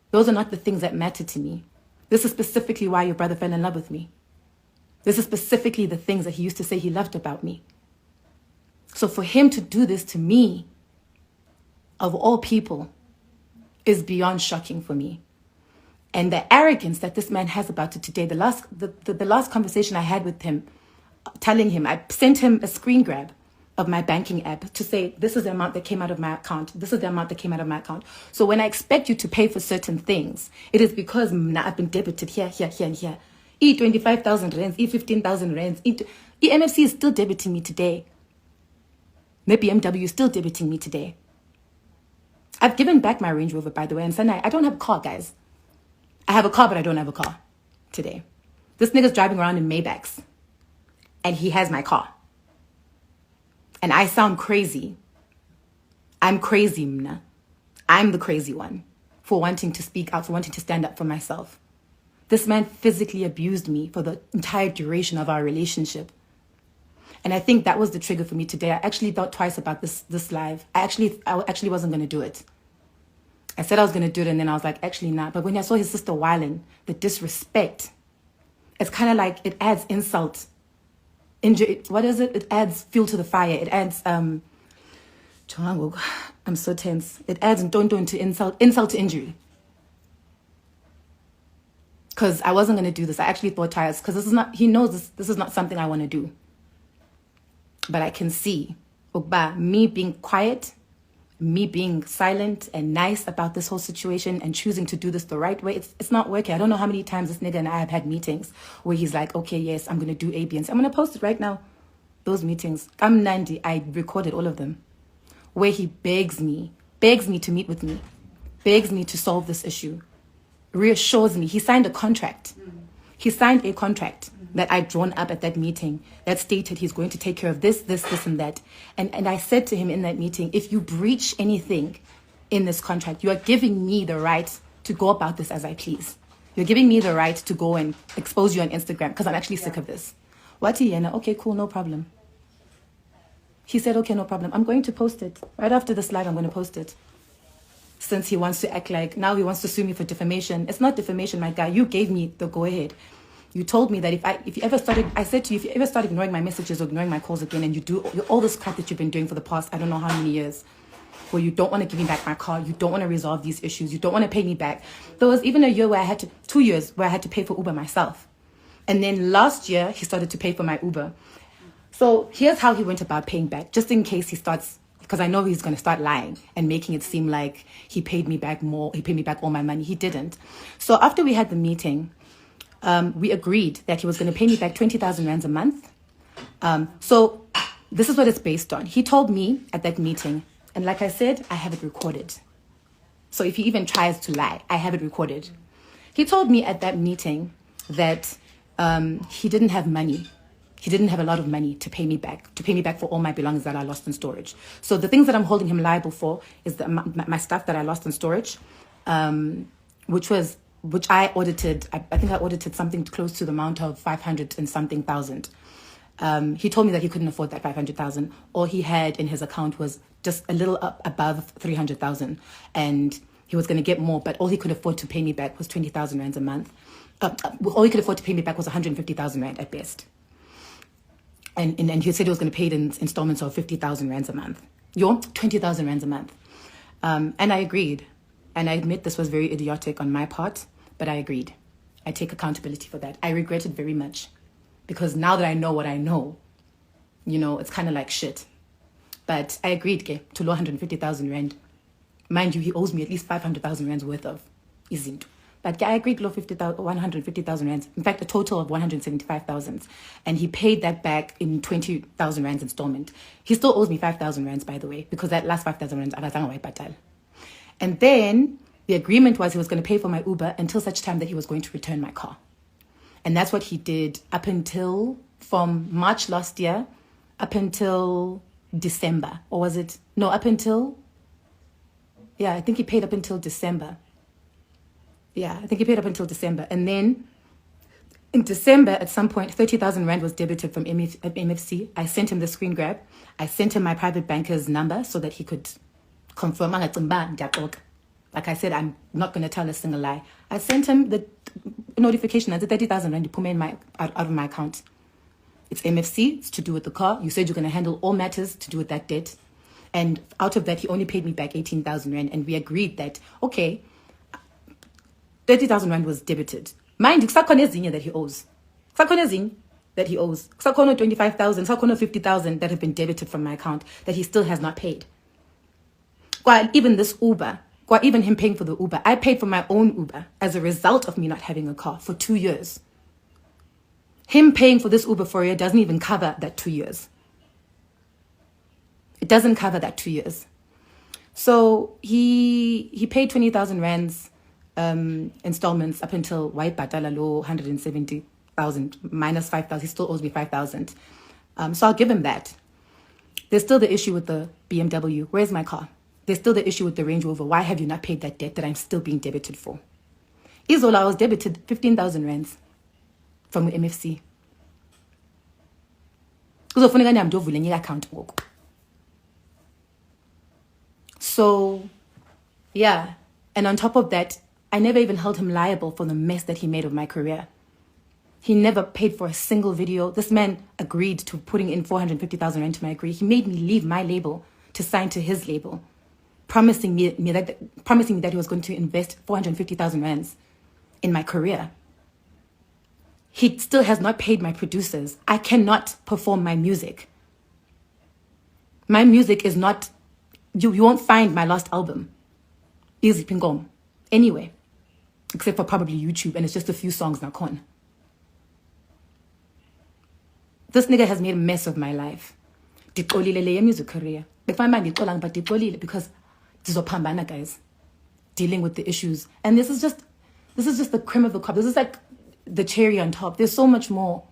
S2: Those are not the things that matter to me. This is specifically why your brother fell in love with me. This is specifically the things that he used to say he loved about me. So for him to do this to me, of all people, is beyond shocking for me. And the arrogance that this man has about it today, the last conversation I had with him, telling him, I sent him a screen grab of my banking app to say, this is the amount that came out of my account. This is the amount that came out of my account. So when I expect you to pay for certain things, it is because I've been debited here, here, here, and here. 25,000 rands, 15,000 rands. MFC is still debiting me today. The BMW is still debiting me today. I've given back my Range Rover, by the way, and Sanai, I don't have a car, guys. I have a car, but I don't have a car today. This nigga's driving around in Maybachs. And he has my car. And I sound crazy. I'm crazy, Mna. I'm the crazy one for wanting to speak out, for wanting to stand up for myself. This man physically abused me for the entire duration of our relationship. And I think that was the trigger for me today. I actually thought twice about this live. I actually wasn't going to do it. I said I was going to do it, and then I was like, actually not. But when I saw his sister whiling, the disrespect, it's kind of like it adds insult. What is it? It adds fuel to the fire. It adds I'm so tense. It adds to insult to injury. because I wasn't going to do this. I actually thought twice because he knows this is not something I want to do. But I can see, me being quiet, me being silent and nice about this whole situation and choosing to do this the right way, it's not working. I don't know how many times this nigga and I have had meetings where he's like, okay, yes, I'm going to do A, B, and C. I'm going to post it right now. Those meetings, I'm 90, I recorded all of them, where he begs me to meet with me, begs me to solve this issue, reassures me. He signed a contract. He signed a contract that I'd drawn up at that meeting that stated he's going to take care of this, and that. And I said to him in that meeting, if you breach anything in this contract, you are giving me the right to go about this as I please. You're giving me the right to go and expose you on Instagram because I'm actually sick of this. What, Yena? Okay, cool, no problem. He said, okay, no problem. I'm going to post it. Right after this live, I'm going to post it. Since he wants to act like, now he wants to sue me for defamation. It's not defamation, my guy. You gave me the go-ahead. You told me that if you ever started, I said to you, if you ever start ignoring my messages or ignoring my calls again and you do all this crap that you've been doing for the past, I don't know how many years, where you don't want to give me back my car, you don't want to resolve these issues, you don't want to pay me back. There was even 2 years where I had to pay for Uber myself. And then last year, he started to pay for my Uber. So here's how he went about paying back, just in case he starts, because I know he's going to start lying and making it seem like he paid me back more, he paid me back all my money. He didn't. So after we had the meeting, we agreed that he was going to pay me back 20,000 rands a month. So this is what it's based on. He told me at that meeting, and like I said, I have it recorded. So if he even tries to lie, I have it recorded. He told me at that meeting that he didn't have money. He didn't have a lot of money to pay me back for all my belongings that I lost in storage. So the things that I'm holding him liable for is my stuff that I lost in storage, which I audited. I think I audited something close to the amount of 500 and something thousand. He told me that he couldn't afford that 500,000. All he had in his account was just a little up above 300,000, and he was going to get more, but all he could afford to pay me back was 20,000 rands a month. All he could afford to pay me back was 150,000 rand at best. And he said he was going to pay it in installments of 50,000 rands a month. 20,000 rands a month. And I agreed. And I admit this was very idiotic on my part, but I agreed. I take accountability for that. I regret it very much. Because now that I know what I know, it's kind of like shit. But I agreed to 150,000 rand. Mind you, he owes me at least 500,000 rands worth of izinto. But I agreed to 150,000 rands. In fact, a total of 175,000. And he paid that back in 20,000 rands installment. He still owes me 5,000 rands, by the way, because that last 5,000 rands, akazange wayibatal. And then the agreement was he was going to pay for my Uber until such time that he was going to return my car. And that's what he did up until, from March last year, up until December. Or was it? No, up until, I think he paid up until December. Yeah, I think he paid up until December. And then in December, at some point, 30,000 rand was debited from MFC. I sent him the screen grab. I sent him my private banker's number so that he could confirm. Like I said, I'm not going to tell a single lie. I sent him the notification that the 30,000 rand out of my account. It's MFC. It's to do with the car. You said you're going to handle all matters to do with that debt. And out of that, he only paid me back 18,000 rand. And we agreed that, okay, 30,000 rand was debited. Mind you, kusakhona ezinye that he owes. Kusakhona ezinye that he owes. Kusakhona 25,000, kusakhona 50,000 that have been debited from my account that he still has not paid. Even this Uber, even him paying for the Uber, I paid for my own Uber as a result of me not having a car for 2 years. Him paying for this Uber for a year doesn't even cover that 2 years. It doesn't cover that 2 years. So he paid 20,000 rands installments up until Batala low 170,000 minus 5,000. He still owes me 5,000. So I'll give him that. There's still the issue with the BMW. Where's my car? There's still the issue with the Range Rover. Why have you not paid that debt that I'm still being debited for? Izola, I was debited 15,000 rands from MFC. Kuzofuneka nami ndovule enye account ngoku. So, yeah. And on top of that, I never even held him liable for the mess that he made of my career. He never paid for a single video. This man agreed to putting in 450,000 rand to my agree. He made me leave my label to sign to his label, promising me that he was going to invest 450,000 rands in my career. He still has not paid my producers. I cannot perform my music. My music is not, you won't find my last album. Easy Pingom. Anyway, except for probably YouTube, and it's just a few songs now. Con. This nigga has made a mess of my life. Dikolile music career. Because dizopambana, guys, dealing with the issues. And this is just the cream of the crop. This is like the cherry on top. There's so much more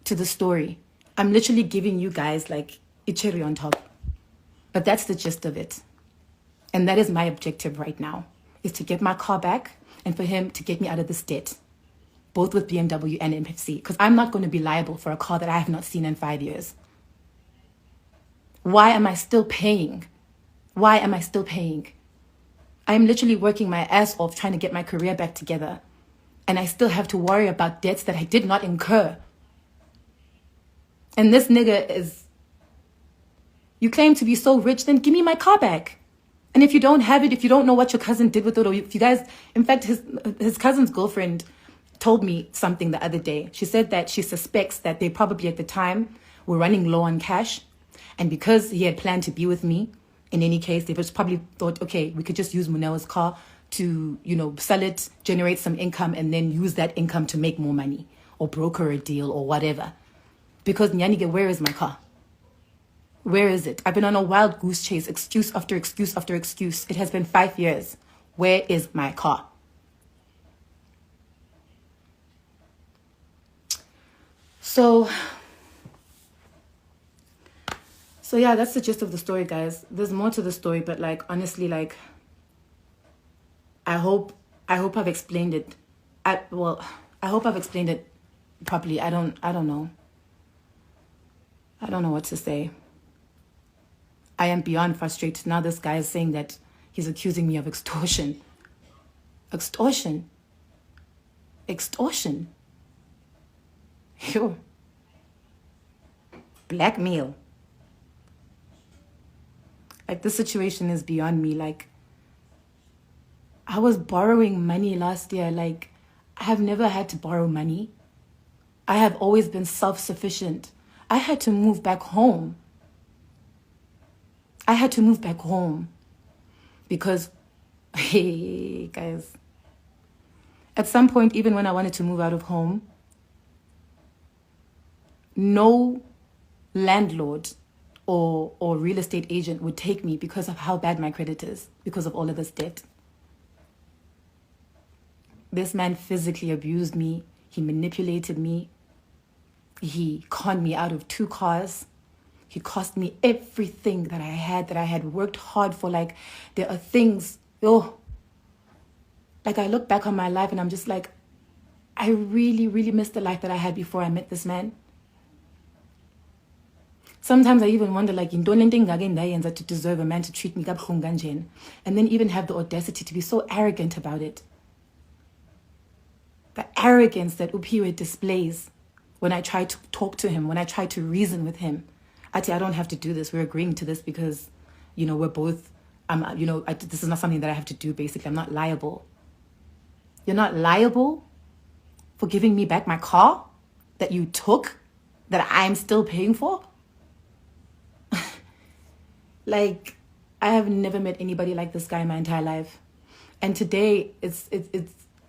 S2: to the story. I'm literally giving you guys like a cherry on top. But that's the gist of it. And that is my objective right now, is to get my car back and for him to get me out of this debt, both with BMW and MFC, because I'm not going to be liable for a car that I have not seen in 5 years. Why am I still paying? Why am I still paying? I'm literally working my ass off trying to get my career back together. And I still have to worry about debts that I did not incur. And this nigga is, you claim to be so rich, then give me my car back. And if you don't have it, if you don't know what your cousin did with it, or if you guys, in fact, his cousin's girlfriend told me something the other day. She said that she suspects that they probably at the time were running low on cash. And because he had planned to be with me, in any case, they just probably thought, okay, we could just use Moneoa's car to, sell it, generate some income, and then use that income to make more money or broker a deal or whatever. Because Nyanige, where is my car? Where is it? I've been on a wild goose chase, excuse after excuse after excuse. It has been 5 years. Where is my car? So yeah, that's the gist of the story, guys. There's more to the story, but like, honestly, like, I hope I've explained it. I hope I've explained it properly. I don't know. I don't know what to say. I am beyond frustrated. Now this guy is saying that he's accusing me of extortion. Extortion? Extortion? Yo. Blackmail. Like, this situation is beyond me. Like, I was borrowing money last year. Like, I have never had to borrow money. I have always been self-sufficient. I had to move back home. Because, hey, guys, at some point, even when I wanted to move out of home, no landlord or real estate agent would take me because of how bad my credit is, because of all of this debt. This man physically abused me. He manipulated me. He conned me out of 2 cars. He cost me everything that I had worked hard for. Like, there are things, like, I look back on my life and I'm just like, I really, really miss the life that I had before I met this man. Sometimes I even wonder, like, to deserve a man to treat me and then even have the audacity to be so arrogant about it. The arrogance that Upiwe displays when I try to talk to him, when I try to reason with him. I don't have to do this. We're agreeing to this because, we're both, this is not something that I have to do, basically. I'm not liable. You're not liable for giving me back my car that you took, that I'm still paying for? Like, I have never met anybody like this guy in my entire life. And today,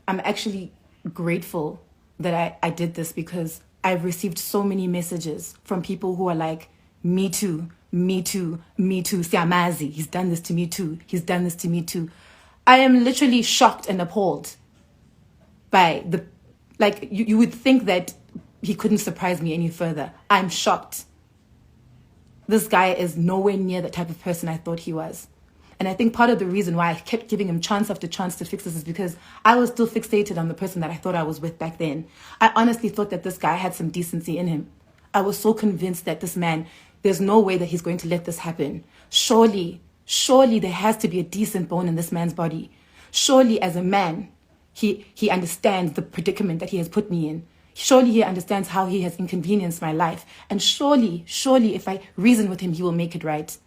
S2: I'm actually grateful that I did this, because I've received so many messages from people who are like, me too, me too, me too. Siamazi, he's done this to me too. He's done this to me too. I am literally shocked and appalled by you would think that he couldn't surprise me any further. I'm shocked. This guy is nowhere near the type of person I thought he was. And I think part of the reason why I kept giving him chance after chance to fix this is because I was still fixated on the person that I thought I was with back then. I honestly thought that this guy had some decency in him. I was so convinced that this man, there's no way that he's going to let this happen. Surely there has to be a decent bone in this man's body. Surely as a man, he understands the predicament that he has put me in. Surely he understands how he has inconvenienced my life. And surely if I reason with him, he will make it right.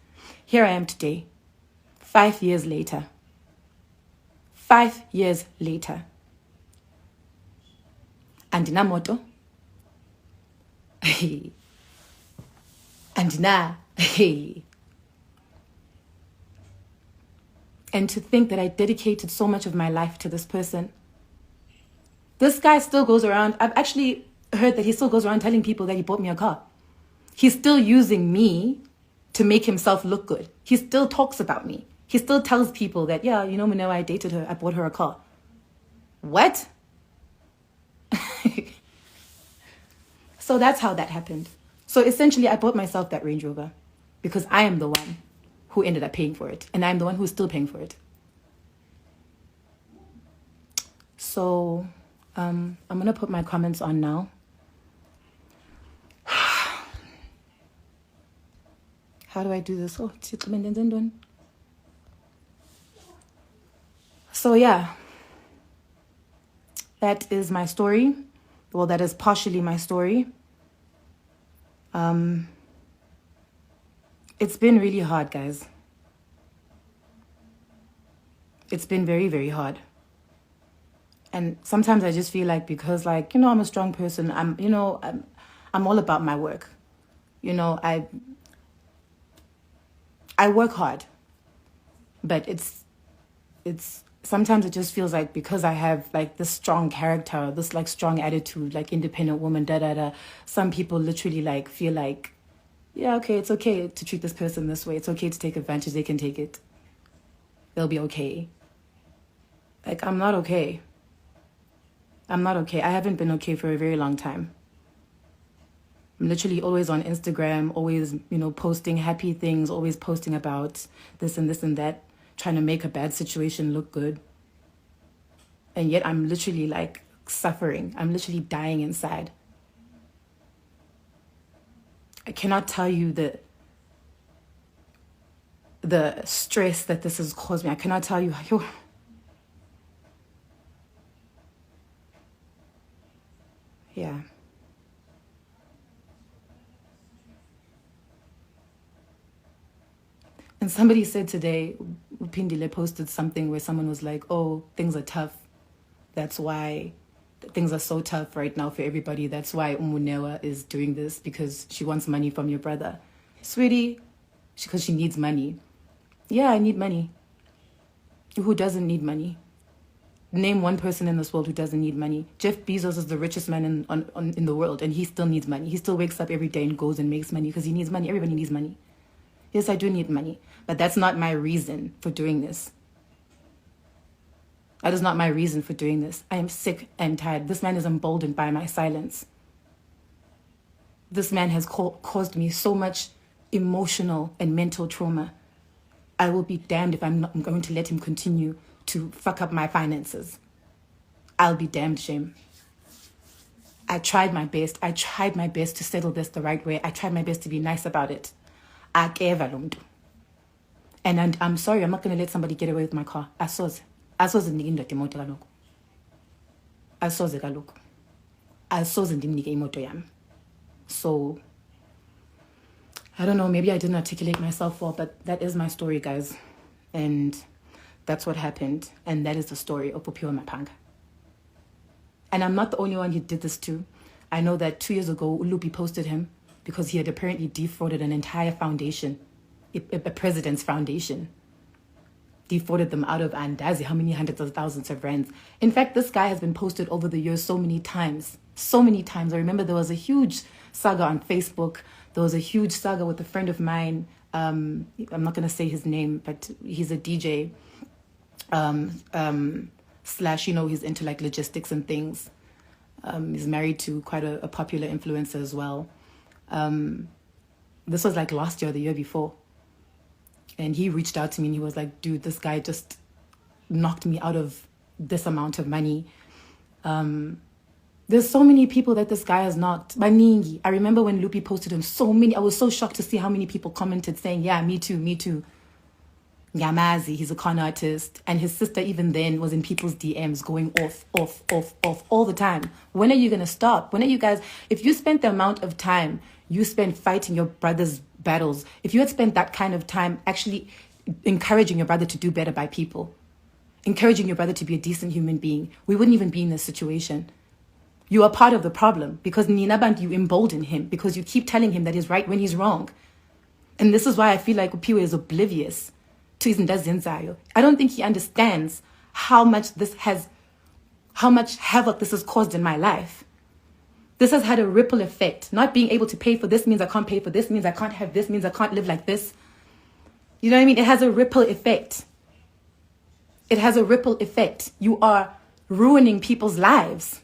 S2: Here I am today. 5 years later. 5 years later. Andina moto, And now, and to think that I dedicated so much of my life to this person. This guy still goes around. I've actually heard that he still goes around telling people that he bought me a car. He's still using me to make himself look good. He still talks about me. He still tells people that, yeah, you know, Moneoa, I dated her. I bought her a car. What? So that's how that happened. So essentially, I bought myself that Range Rover because I am the one who ended up paying for it. And I'm the one who's still paying for it. So I'm going to put my comments on now. How do I do this? Oh, so yeah, that is my story. Well, that is partially my story. It's been really hard, guys. It's been very, very hard. And sometimes I just feel like because, like, you know, I'm a strong person. I'm all about my work. You know, I work hard, but it's sometimes it just feels like because I have like this strong character, this like strong attitude, like independent woman, some people literally like feel like, yeah, okay, it's okay to treat this person this way. It's okay to take advantage. They can take it. They'll be okay. Like, I'm not okay. I'm not okay. I haven't been okay for a very long time. I'm literally always on Instagram, always, you know, posting happy things, always posting about this and this and that, trying to make a bad situation look good. And yet I'm literally like suffering. I'm literally dying inside. I cannot tell you the stress that this has caused me. I cannot tell you how. Yeah. And somebody said today, Pindile posted something where someone was like, oh, things are tough. That's why things are so tough right now for everybody. That's why Moneoa is doing this, because she wants money from your brother. Sweetie, because she needs money. Yeah, I need money. Who doesn't need money? Name one person in this world who doesn't need money. Jeff Bezos is the richest man in the world, and he still needs money. He still wakes up every day and goes and makes money because he needs money. Everybody needs money. Yes, I do need money, but that's not my reason for doing this. That is not my reason for doing this. I am sick and tired. This man is emboldened by my silence. This man has caused me so much emotional and mental trauma. I will be damned if I'm going to let him continue to fuck up my finances. I'll be damned shame. I tried my best. I tried my best to settle this the right way. I tried my best to be nice about it. And I'm sorry, I'm not going to let somebody get away with my car. Asoze ndinike imoto kaloku. Asoze kaloku. Asoze ndinike imoto yami. So, I don't know, maybe I didn't articulate myself well, but that is my story, guys. And that's what happened. And that is the story of Popio Mapanga. And I'm not the only one he did this to. I know that 2 years ago, Ulupi posted him because he had apparently defrauded an entire foundation, a president's foundation. Defrauded them out of Andazi, how many hundreds of thousands of rands. In fact, this guy has been posted over the years so many times. So many times. I remember there was a huge saga on Facebook. There was a huge saga with a friend of mine. I'm not going to say his name, but he's a DJ. Slash, you know, he's into like logistics and things. He's married to quite a popular influencer as well. This was like last year or the year before. And he reached out to me and he was like, dude, this guy just knocked me out of this amount of money. There's so many people that this guy has knocked. Baningi. I remember when Lupi posted him, so many. I was so shocked to see how many people commented saying, yeah, me too, me too. Yamazi, he's a con artist. And his sister even then was in people's DMs going off all the time. When are you going to stop? When are you guys, if you spent the amount of time you spent fighting your brother's battles, if you had spent that kind of time actually encouraging your brother to do better by people, encouraging your brother to be a decent human being, we wouldn't even be in this situation. You are part of the problem because Ninaband, you embolden him because you keep telling him that he's right when he's wrong. And this is why I feel like Upiwe is oblivious to izinto azenzayo. I don't think he understands how much havoc this has caused in my life. This has had a ripple effect. Not being able to pay for this means I can't pay for this, means I can't have this, means I can't live like this. You know what I mean? It has a ripple effect. It has a ripple effect. You are ruining people's lives.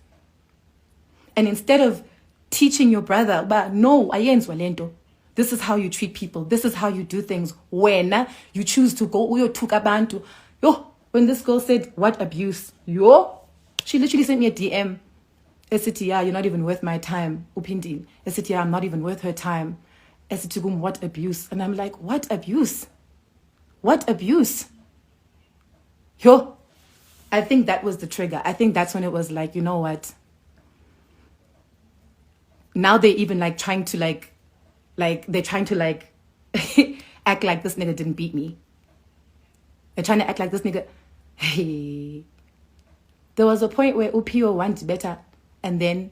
S2: And instead of teaching your brother, but no, ayenzwa lento. This is how you treat people. This is how you do things. When you choose to go, abantu. Yo, when this girl said, what abuse? Yo, she literally sent me a DM. Esitia, you're not even worth my time. Upindin. Esitia, I'm not even worth her time. Esitigum, what abuse? And I'm like, what abuse? What abuse? Yo, I think that was the trigger. I think that's when it was like, you know what? Now they're even like trying to they're trying to act like this nigga didn't beat me. They're trying to act like this nigga. Hey. There was a point where Upio wanted better and then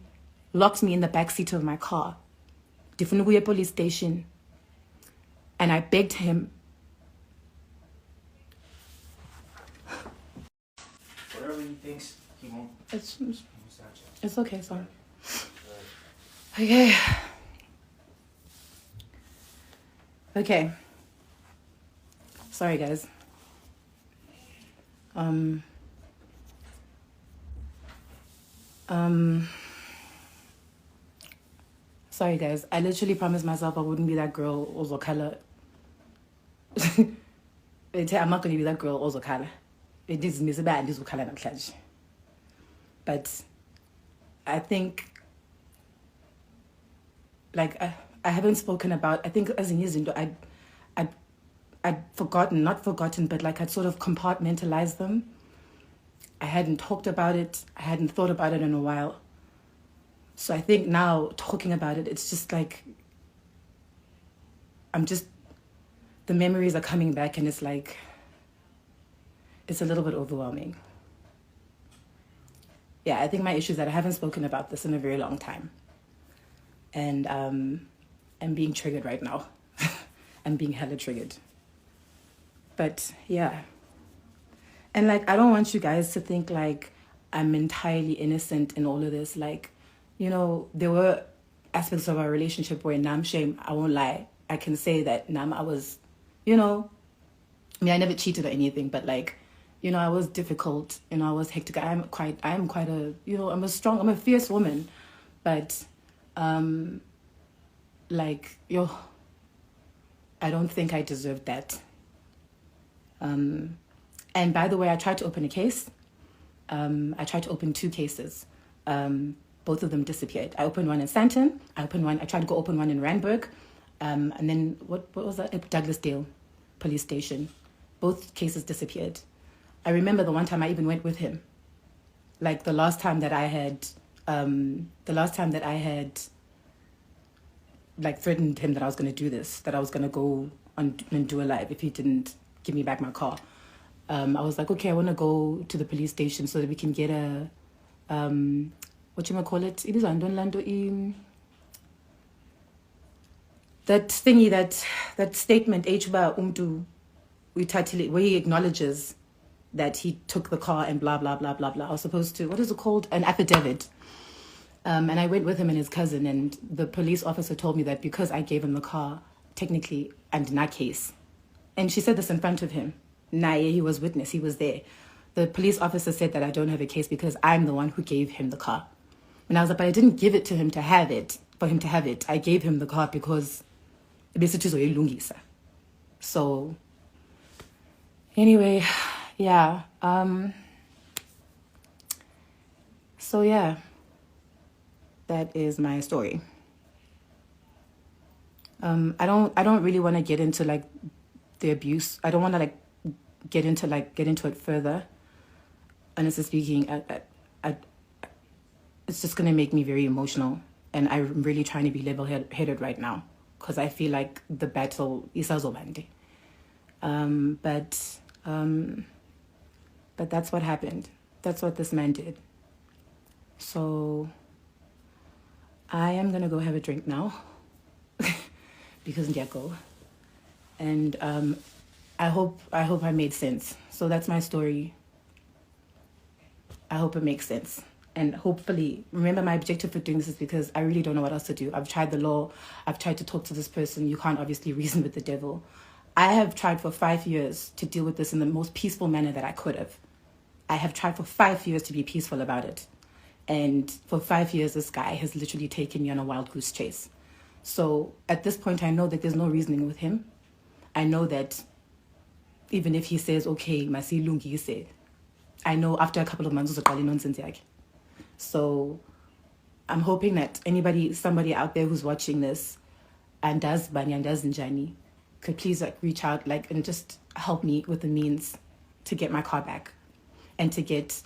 S2: locked me in the back seat of my car. Difunuguye police station. And I begged him.
S4: Whatever he thinks he won't.
S2: It's okay, sorry. Okay. Okay. Sorry, guys. Sorry, guys. I literally promised myself I wouldn't be that girl, Ozokala. I'm not going to be that girl, Ozokala. It is me, bad, this Ozokala. But I think, I haven't spoken about, I think as in years into, I'd forgotten, not forgotten, but I'd sort of compartmentalized them. I hadn't talked about it. I hadn't thought about it in a while. So I think now talking about it, it's just the memories are coming back and it's a little bit overwhelming. Yeah, I think my issue is that I haven't spoken about this in a very long time. And I'm being triggered right now. I'm being hella triggered. But yeah. And I don't want you guys to think I'm entirely innocent in all of this. There were aspects of our relationship where Nam shame, I won't lie. I can say that Nam, I was, I never cheated or anything, but I was difficult, I was hectic. I'm a fierce woman, but I don't think I deserved that. And by the way, I tried to open a case. I tried to open 2 cases. Both of them disappeared. I opened one in Sandton. I tried to go open one in Randburg. And then what was that? Douglasdale police station. Both cases disappeared. I remember the one time I even went with him. The last time that I had threatened him that I was going to do this, that I was going to go on and do a live if he didn't give me back my car. I was like, okay, I want to go to the police station so that we can get a, what you might call it? It is that thingy, that statement, where he acknowledges that he took the car and blah, blah, blah, blah, blah. I was supposed to, what is it called? An affidavit. And I went with him and his cousin, and the police officer told me that because I gave him the car, technically, and in that case, and she said this in front of him. Nah, yeah, he was witness. He was there. The police officer said that I don't have a case because I'm the one who gave him the car. And I was like, but I didn't give it to him to have it, for him to have it. I gave him the car because so anyway, yeah. So yeah, that is my story. I don't really want to get into the abuse. I don't want to get into it further. Honestly speaking, it's just gonna make me very emotional, and I'm really trying to be level-headed right now because I feel like the battle is azobande. But that's what happened. That's what this man did. So I am gonna go have a drink now because Ndiako. And I hope I made sense. So that's my story. I hope it makes sense. And hopefully, remember my objective for doing this is because I really don't know what else to do. I've tried the law. I've tried to talk to this person. You can't obviously reason with the devil. I have tried for 5 years to deal with this in the most peaceful manner that I could have. I have tried for 5 years to be peaceful about it. And for 5 years, this guy has literally taken me on a wild goose chase. So at this point, I know that there's no reasoning with him. I know that even if he says, okay, masilungise, I know after a couple of months, nonsense. So I'm hoping that somebody out there who's watching this and does Bani and does Njani could please reach out and just help me with the means to get my car back and to get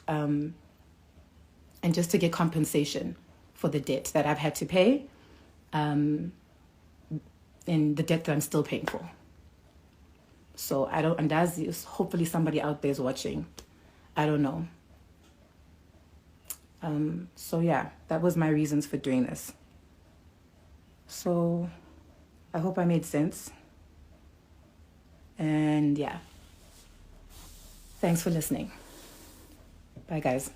S2: compensation for the debt that I've had to pay and the debt that I'm still paying for. So hopefully somebody out there is watching. I don't know. So yeah, that was my reasons for doing this. So I hope I made sense. And yeah, thanks for listening. Bye guys.